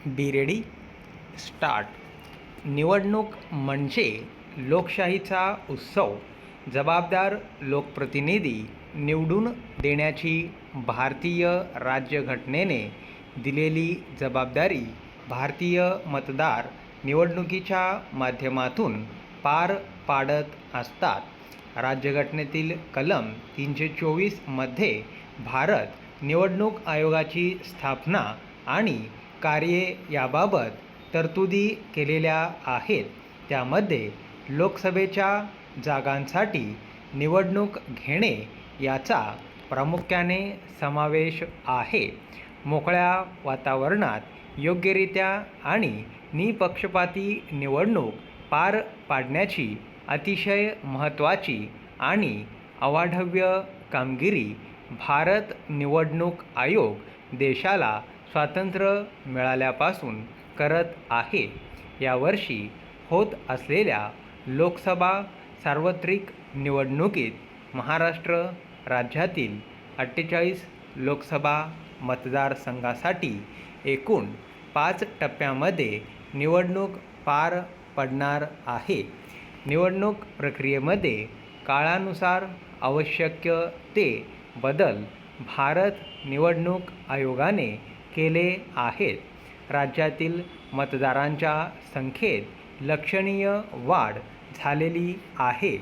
Be ready start. निवडणूक म्हणजे लोकशाहीचा उत्सव. जबाबदार लोकप्रतिनिधी निवडून देण्याची भारतीय राज्यघटनेने दिलेली जबाबदारी भारतीय मतदार निवडणुकीच्या माध्यमातून पार पाडत असतात. राज्यघटनेतील कलम 324 मध्ये भारत निवडणूक आयोगाची स्थापना आणि कार्ये याबाबत तरतुदी केलेल्या आहेत. त्यामध्ये लोकसभेच्या जागांसाठी निवडणूक घेणे याचा प्रामुख्याने समावेश आहे. मोकळ्या वातावरणात योग्यरित्या आणि निपक्षपाती निवडणूक पार पाडण्याची अतिशय महत्त्वाची आणि अवाढव्य कामगिरी भारत निवडणूक आयोग देशाला स्वातंत्र्य मिळाल्यापासून करत आहे. यावर्षी होत असलेल्या लोकसभा सार्वत्रिक निवडणुकीत महाराष्ट्र राज्यातील 48 लोकसभा मतदारसंघासाठी एकूण 5 टप्प्यामध्ये निवडणूक पार पडणार आहे. निवडणूक प्रक्रियेमध्ये काळानुसार आवश्यक ते बदल भारत निवडणूक आयोगाने केले आहेत. राज्यातील मतदारांच्या संख्येत लक्षणीय वाढ झालेली आहे.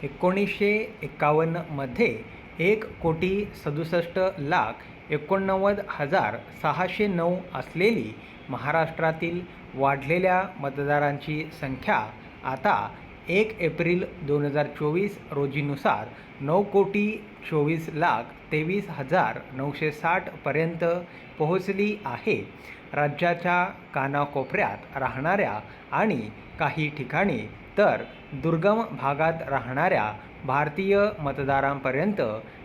1951 मध्ये 1,67,89,609 असलेली महाराष्ट्रातील वाढलेल्या मतदारांची संख्या आता 1 एप्रिल 2024 रोजीनुसार 9,24,23,960 पर्यंत पोहोचली आहे. राज्याच्या कानाकोपऱ्यात राहणाऱ्या आणि काही ठिकाणी तर दुर्गम भागात राहणाऱ्या भारतीय मतदारांपर्यंत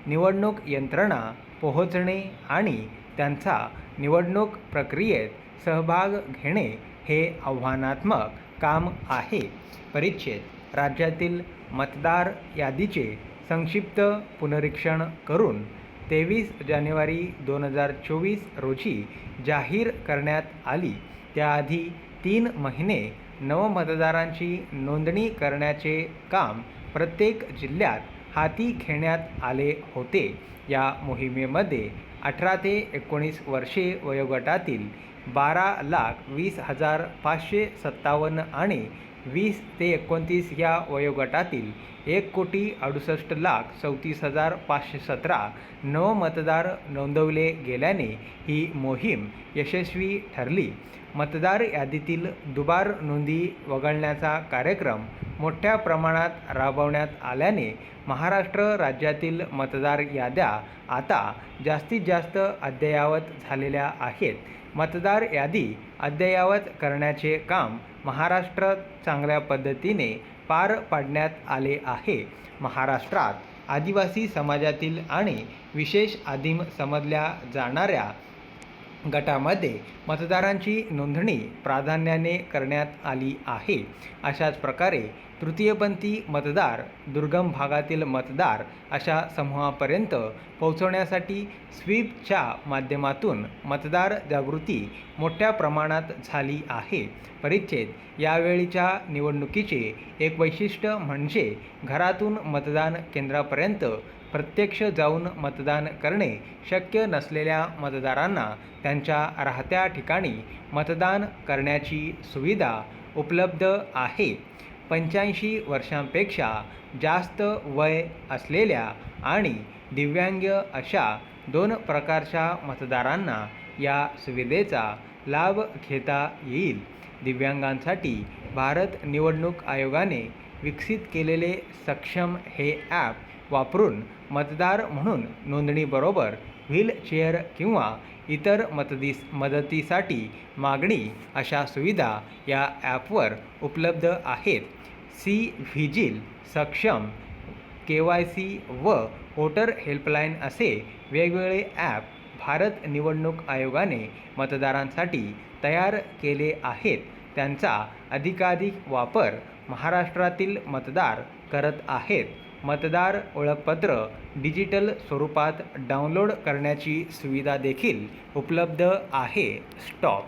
निवडणूक यंत्रणा पोहोचणे आणि त्यांचा निवडणूक प्रक्रियेत सहभाग घेणे हे आव्हानात्मक काम आहे. परिच्छेद. राज्यातील मतदार यादीचे संक्षिप्त पुनरीक्षण करून 23 जानेवारी 2024 रोजी जाहीर करण्यात आली. त्याआधी 3 महिने नवमतदारांची नोंदणी करण्याचे काम प्रत्येक जिल्ह्यात हाती घेण्यात आले होते. या मोहिमेमध्ये 18 ते 19 वर्षे वयोगटातील 12,20,557 आणि 20 ते 29 या वयोगटातील 1,68,34,517 नवमतदार नोंदवले गेल्याने ही मोहीम यशस्वी ठरली. मतदार यादीतील दुबार नोंदी वगळण्याचा कार्यक्रम मोठ्या प्रमाणात राबवण्यात आल्याने महाराष्ट्र राज्यातील मतदार याद्या आता जास्तीत जास्त अद्ययावत झालेल्या आहेत. मतदार यादी अद्ययावत करण्याचे काम महाराष्ट्रात चांगल्या पद्धतीने पार पाडण्यात आले आहे. महाराष्ट्रात आदिवासी समाजातील आणि विशेष आदिम समजल्या जाणाऱ्या गटामध्ये मतदारांची नोंदणी प्राधान्याने करण्यात आली आहे. अशाच प्रकारे तृतीयपंथी मतदार, दुर्गम भागातील मतदार अशा समूहापर्यंत पोहोचवण्यासाठी स्वीपच्या माध्यमातून मतदार जागृती मोठ्या प्रमाणात झाली आहे. परिच्छेद. यावेळीच्या निवडणुकीचे एक वैशिष्ट्य म्हणजे घरातून मतदान केंद्रापर्यंत प्रत्यक्ष जाऊन मतदान करणे शक्य नसलेल्या मतदारांना त्यांच्या राहत्या ठिकाणी मतदान करण्याची सुविधा उपलब्ध आहे. 85 वर्षांपेक्षा जास्त वय असलेल्या आणि दिव्यांग अशा 2 प्रकारच्या मतदारांना या सुविधेचा लाभ घेता येईल. दिव्यांगांसाठी भारत निवडणूक आयोगाने विकसित केलेले सक्षम हे ॲप वापरून मतदार म्हणून नोंदणीबरोबर व्हीलचेअर किंवा इतर मदतीसाठी मागणी अशा सुविधा या ॲपवर उपलब्ध आहेत. सी-व्हिजिल, सक्षम, KYC व वोटर हेल्पलाईन असे वेगवेगळे ॲप भारत निवडणूक आयोगाने मतदारांसाठी तयार केले आहेत. त्यांचा अधिकाधिक वापर महाराष्ट्रातील मतदार करत आहेत. मतदार ओळखपत्र डिजिटल स्वरूपात डाउनलोड करण्याची सुविधा देखील उपलब्ध आहे. स्टॉप.